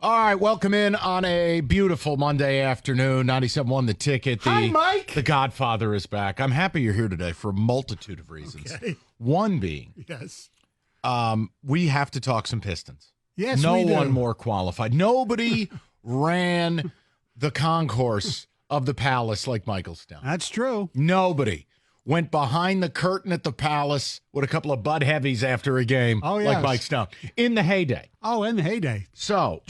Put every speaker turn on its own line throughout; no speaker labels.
All right, welcome in on a beautiful Monday afternoon. 97.1 The Ticket.
Hi, Mike.
The Godfather is back. I'm happy you're here today for a multitude of reasons.
Okay.
One being,
Yes.
we have to talk some Pistons.
Yes,
no
we do.
one more qualified. Nobody ran the concourse of the Palace like Michael Stone.
That's true.
Nobody went behind the curtain at the Palace with a couple of Bud Heavies after a game like
yes.
Mike Stone in the heyday.
Oh, in the heyday.
So,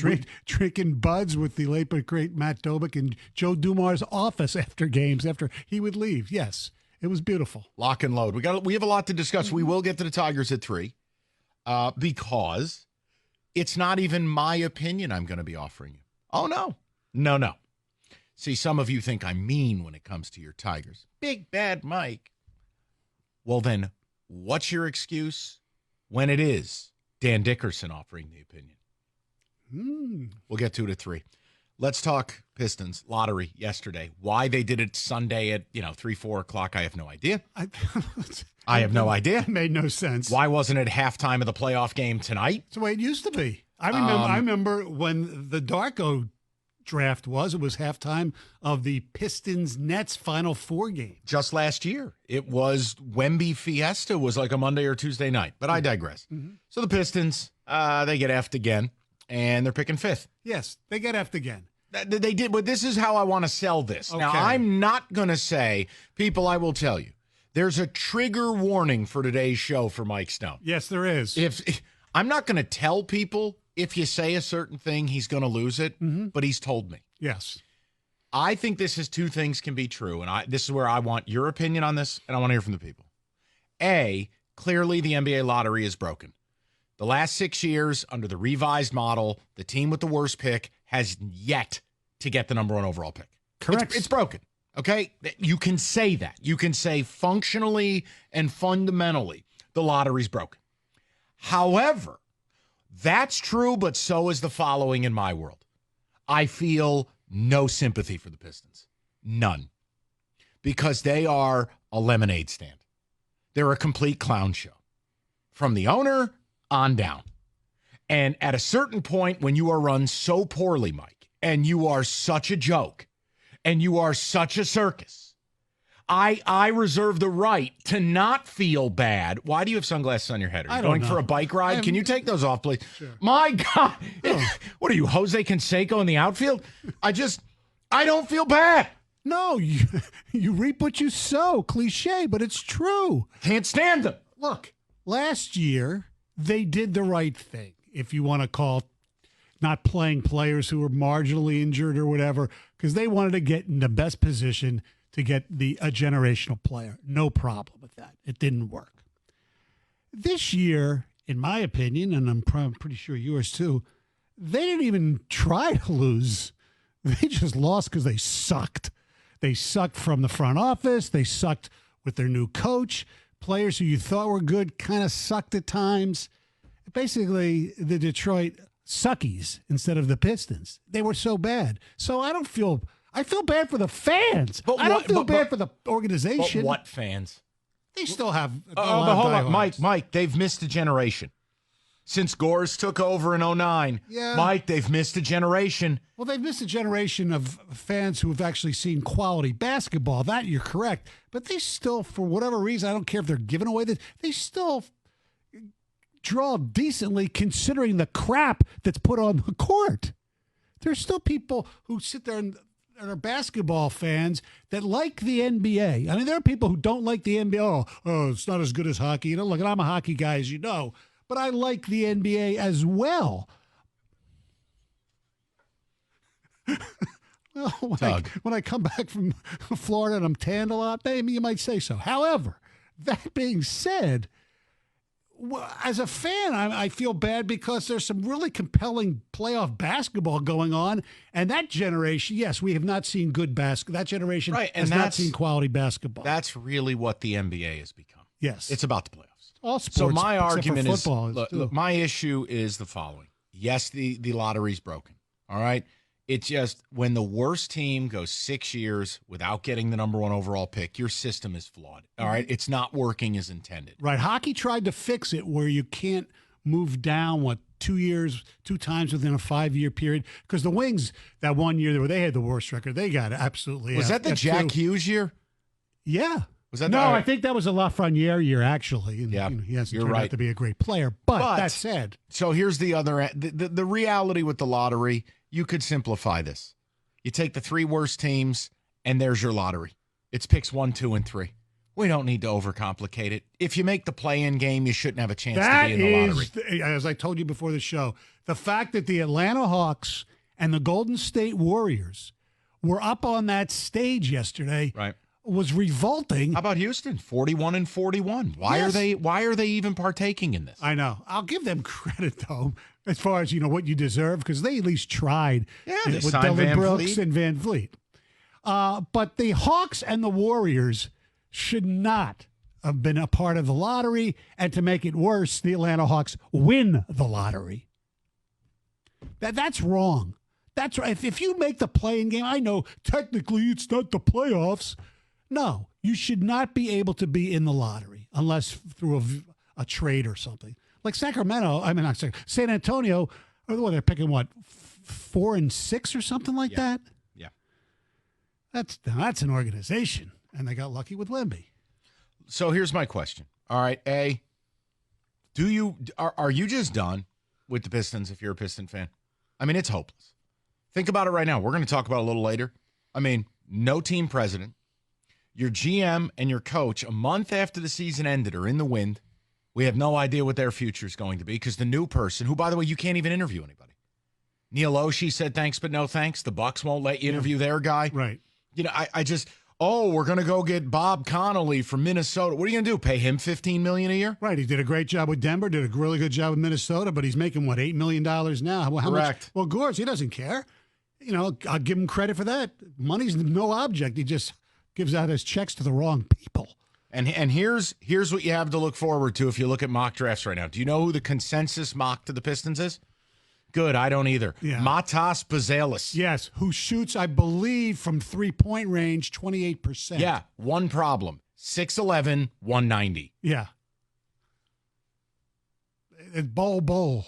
Drinking buds with the late but great Matt Dobick in Joe Dumar's office after games, after he would leave. Yes, it was beautiful.
Lock and load. We have a lot to discuss. We will get to the Tigers at 3 because it's not even my opinion I'm going to be offering you. Oh, no. No. See, some of you think I'm mean when it comes to your Tigers. Big bad Mike. Well, then, what's your excuse when it is Dan Dickerson offering the opinion? We'll get to it at 3. Let's talk Pistons lottery yesterday. Why they did it Sunday at 3, 4 o'clock, I have no idea. I have no idea.
It made no sense.
Why wasn't it halftime of the playoff game tonight?
It's the way it used to be. I remember when the Darko draft was. It was halftime of the Pistons-Nets Final Four game.
Just last year. It was Wemby Fiesta was like a Monday or Tuesday night. But I digress. Mm-hmm. So the Pistons, they get effed again, and they're picking 5th.
Yes, they get effed again.
They did, but this is how I want to sell this.
Okay.
Now, I'm not going to say, people, I will tell you, there's a trigger warning for today's show for Mike Stone.
Yes, there is.
If I'm not going to tell people if you say a certain thing, he's going to lose it, but he's told me.
Yes.
I think this is 2 things can be true, and this is where I want your opinion on this, and I want to hear from the people. A, clearly the NBA lottery is broken. The last 6 years, under the revised model, the team with the worst pick has yet to get the number 1 overall pick.
Correct.
It's broken, okay? You can say that. You can say functionally and fundamentally the lottery's broken. However, that's true, but so is the following in my world. I feel no sympathy for the Pistons. None. Because they are a lemonade stand. They're a complete clown show. From the owner on down. And at a certain point when you are run so poorly, Mike, and you are such a joke, and you are such a circus, I reserve the right to not feel bad. Why do you have sunglasses on your head? Are you going for a bike ride? Can you take those off, please?
Sure.
My God. What are you, Jose Canseco in the outfield? I don't feel bad.
No, you reap what you sow. Cliche, but it's true.
Can't stand them.
Look, last year, they did the right thing, if you want to call not playing players who were marginally injured or whatever, because they wanted to get in the best position to get a generational player. No problem with that. It didn't work. This year, in my opinion, and I'm pretty sure yours too, they didn't even try to lose. They just lost because they sucked. They sucked from the front office. They sucked with their new coach. Players who you thought were good kind of sucked at times. Basically, the Detroit suckies instead of the Pistons. They were so bad. So I feel bad for the fans.
But
I don't feel bad for the organization.
But what fans?
They still have
but hold on, Mike, they've missed a generation. Since Gores took over in 2009,
Yeah.
Mike, they've missed a generation.
Well, they've missed a generation of fans who have actually seen quality basketball. That you're correct. But they still, for whatever reason, I don't care if they're giving away this, they still draw decently considering the crap that's put on the court. There's still people who sit there and are basketball fans that like the NBA. I mean, there are people who don't like the NBA. Oh, it's not as good as hockey. You know, look, and I'm a hockey guy, as you know, but I like the NBA as well. Well, when I come back from Florida and I'm tanned a lot, maybe you might say so. However, that being said, as a fan, I feel bad because there's some really compelling playoff basketball going on. And that generation, yes, we have not seen good basketball. That generation has not seen quality basketball.
That's really what the NBA has become.
Yes.
It's about the playoffs.
All sports.
So my argument is,
look,
my issue is the following. Yes, the lottery's broken. All right. It's just when the worst team goes 6 years without getting the number 1 overall pick, your system is flawed. All right. It's not working as intended.
Right. Hockey tried to fix it where you can't move down two times within a 5-year period. Because the Wings, that 1 year where they had the worst record, they got absolutely.
Was that the Jack Hughes year?
Yeah.
Was that
no, I think that was a Lafreniere year, actually. And,
yeah,
he hasn't
you're
turned
right
out to be a great player. But that said.
So here's the other the reality with the lottery. You could simplify this. You take the 3 worst teams, and there's your lottery. It's picks 1, 2, and 3. We don't need to overcomplicate it. If you make the play-in game, you shouldn't have a chance to be in the lottery.
As I told you before the show, the fact that the Atlanta Hawks and the Golden State Warriors were up on that stage yesterday was revolting.
How about Houston? 41-41. Why are they even partaking in this?
I know. I'll give them credit, though, as far as what you deserve, because they at least tried with Dillon Brooks and Van Vliet. But the Hawks and the Warriors should not have been a part of the lottery, and to make it worse, the Atlanta Hawks win the lottery. That's wrong. That's right. If you make the play-in game, I know technically it's not the playoffs. No, you should not be able to be in the lottery unless through a trade or something. Like San Antonio, they're picking 4 and 6 or something like that?
Yeah.
That's an organization, and they got lucky with Wemby.
So here's my question. All right, are you just done with the Pistons if you're a Piston fan? I mean, it's hopeless. Think about it right now. We're going to talk about it a little later. I mean, no team president. Your GM and your coach, a month after the season ended, are in the wind. We have no idea what their future is going to be because the new person, who, by the way, you can't even interview anybody. Neil Oshie said thanks but no thanks. The Bucks won't let you interview their guy.
Right.
We're going to go get Bob Connolly from Minnesota. What are you going to do, pay him $15 million a year?
Right. He did a great job with Denver, did a really good job with Minnesota, but he's making, $8 million now? How
Correct.
Much? Well, Gores, he doesn't care. I'll give him credit for that. Money's no object. He just gives out his checks to the wrong people.
And here's what you have to look forward to if you look at mock drafts right now. Do you know who the consensus mock to the Pistons is? Good, I don't either.
Yeah.
Matas Buzelis.
Yes, who shoots, I believe, from 3-point range 28%.
Yeah, one problem. 6'11", 190.
Yeah. Bowl.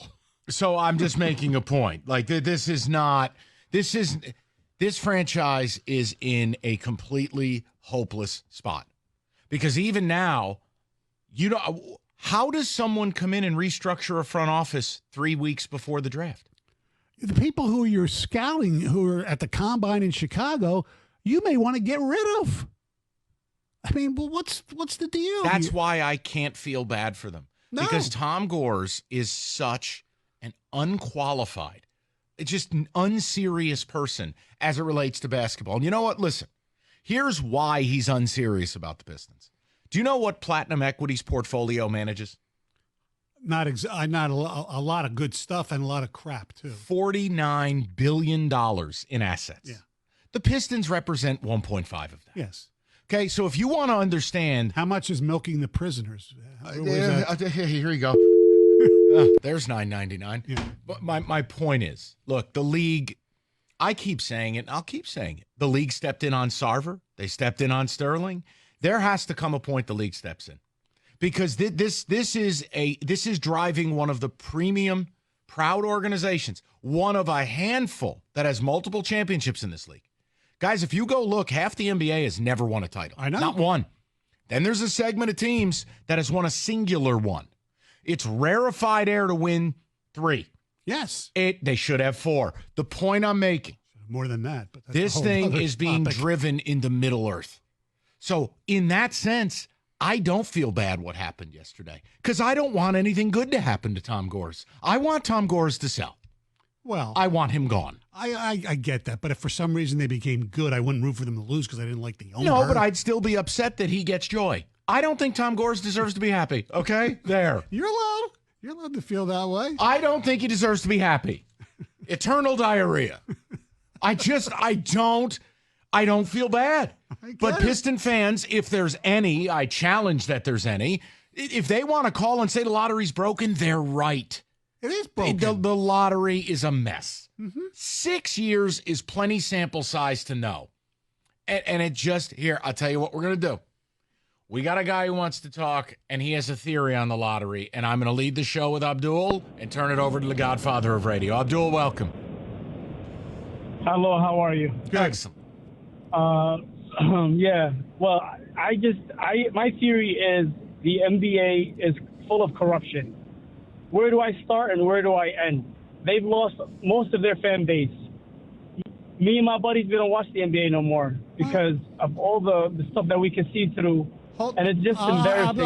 So I'm just making a point. Like, this franchise is in a completely hopeless spot. Because even now, how does someone come in and restructure a front office 3 weeks before the draft?
The people who you're scouting, who are at the combine in Chicago, you may want to get rid of. I mean, well, what's the deal?
That's why I can't feel bad for them.
No.
Because Tom Gores is such an unqualified, just an unserious person as it relates to basketball. And you know what? Listen, here's why he's unserious about the Pistons. Do you know what Platinum Equity's portfolio manages?
Not a lot of good stuff and a lot of crap, too.
$49 billion in assets.
Yeah.
The Pistons represent 1.5 of that.
Yes.
Okay, so if you want to understand.
How much is milking the prisoners?
Here you go. There's $9.99.
Yeah.
But my point is, look, the league, I keep saying it, and I'll keep saying it. The league stepped in on Sarver. They stepped in on Sterling. There has to come a point the league steps in. Because this is driving one of the premium, proud organizations, one of a handful that has multiple championships in this league. Guys, if you go look, half the NBA has never won a title.
I know.
Not one. Then there's a segment of teams that has won a singular one. It's rarefied air to win 3.
Yes.
They should have 4. The point I'm making.
More than that. But that's
this thing is being driven into Middle Earth. So in that sense, I don't feel bad what happened yesterday because I don't want anything good to happen to Tom Gores. I want Tom Gores to sell.
Well,
I want him gone.
I get that. But if for some reason they became good, I wouldn't root for them to lose because I didn't like the owner.
No, but I'd still be upset that he gets joy. I don't think Tom Gores deserves to be happy. Okay? There.
You're allowed to feel that way.
I don't think he deserves to be happy. Eternal diarrhea. I don't feel bad. But Piston fans, if there's any, I challenge that there's any, if they want to call and say the lottery's broken, they're right.
It is broken.
The lottery is a mess.
Mm-hmm.
6 years is plenty sample size to know. And it just, here, I'll tell you what we're going to do. We got a guy who wants to talk, and he has a theory on the lottery, and I'm going to lead the show with Abdul and turn it over to the godfather of radio. Abdul, welcome.
Hello, how are you?
Good. Excellent.
Yeah. Well, my theory is the NBA is full of corruption. Where do I start and where do I end? They've lost most of their fan base. Me and my buddies, we don't watch the NBA no more because of all the stuff that we can see through. And it's just embarrassing.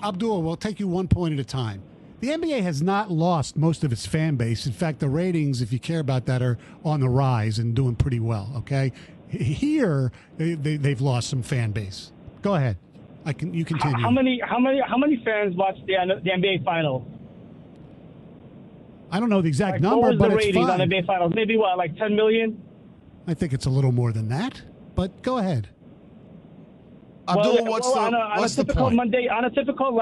Abdul, we'll take you one point at a time. The NBA has not lost most of its fan base. In fact, the ratings, if you care about that, are on the rise and doing pretty well, okay? Here, they've lost some fan base. Go ahead. You continue.
How many fans watch the NBA Finals?
I don't know the exact number,
what was
but
the
it's
ratings
fine.
on the NBA Finals? Maybe what, like 10 million?
I think it's a little more than that, but go ahead.
Abdul, what's the point?
On a typical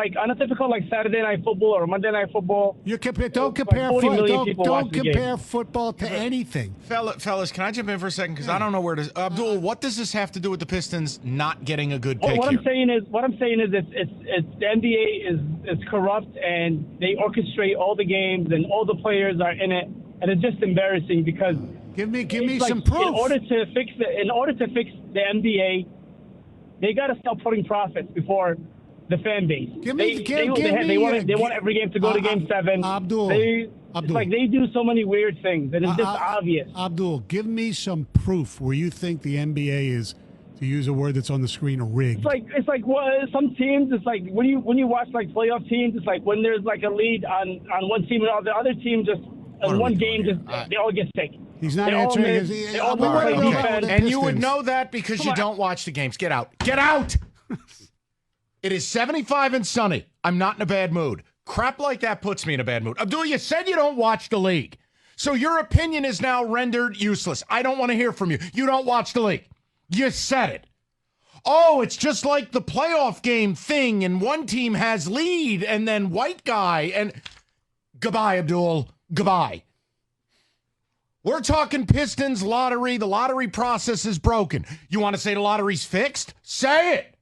Saturday Night Football or Monday Night Football.
Don't compare football to anything.
Fellas, can I jump in for a second? Because I don't know where to. Abdul, what does this have to do with the Pistons not getting a good pick
What
here?
I'm saying is it's the NBA is corrupt and they orchestrate all the games and all the players are in it, and it's just embarrassing because
give me some proof.
In order to fix the NBA, they got to start putting profits before the fan base. They want every game to go to Game 7.
Abdul,
it's like they do so many weird things, and it's just obvious.
Abdul, give me some proof where you think the NBA is, to use a word that's on the screen, rigged.
It's like some teams. It's like when you watch like playoff teams. It's like when there's like a lead on one team and the other team just in one game they all get sick.
He's not answering.
And you would know that because you don't watch the games. Get out. Get out! It is 75 and sunny. I'm not in a bad mood. Crap like that puts me in a bad mood. Abdul, you said you don't watch the league. So your opinion is now rendered useless. I don't want to hear from you. You don't watch the league. You said it. Oh, it's just like the playoff game thing, and one team has lead, and then white guy, and... Goodbye, Abdul. Goodbye. We're talking Pistons lottery. The lottery process is broken. You want to say the lottery's fixed? Say it.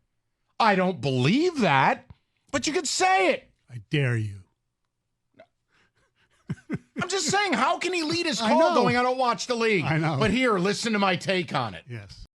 I don't believe that, but you could say it.
I dare you.
I'm just saying, how can he lead his call going, I don't watch the league?
I know.
But here, listen to my take on it.
Yes.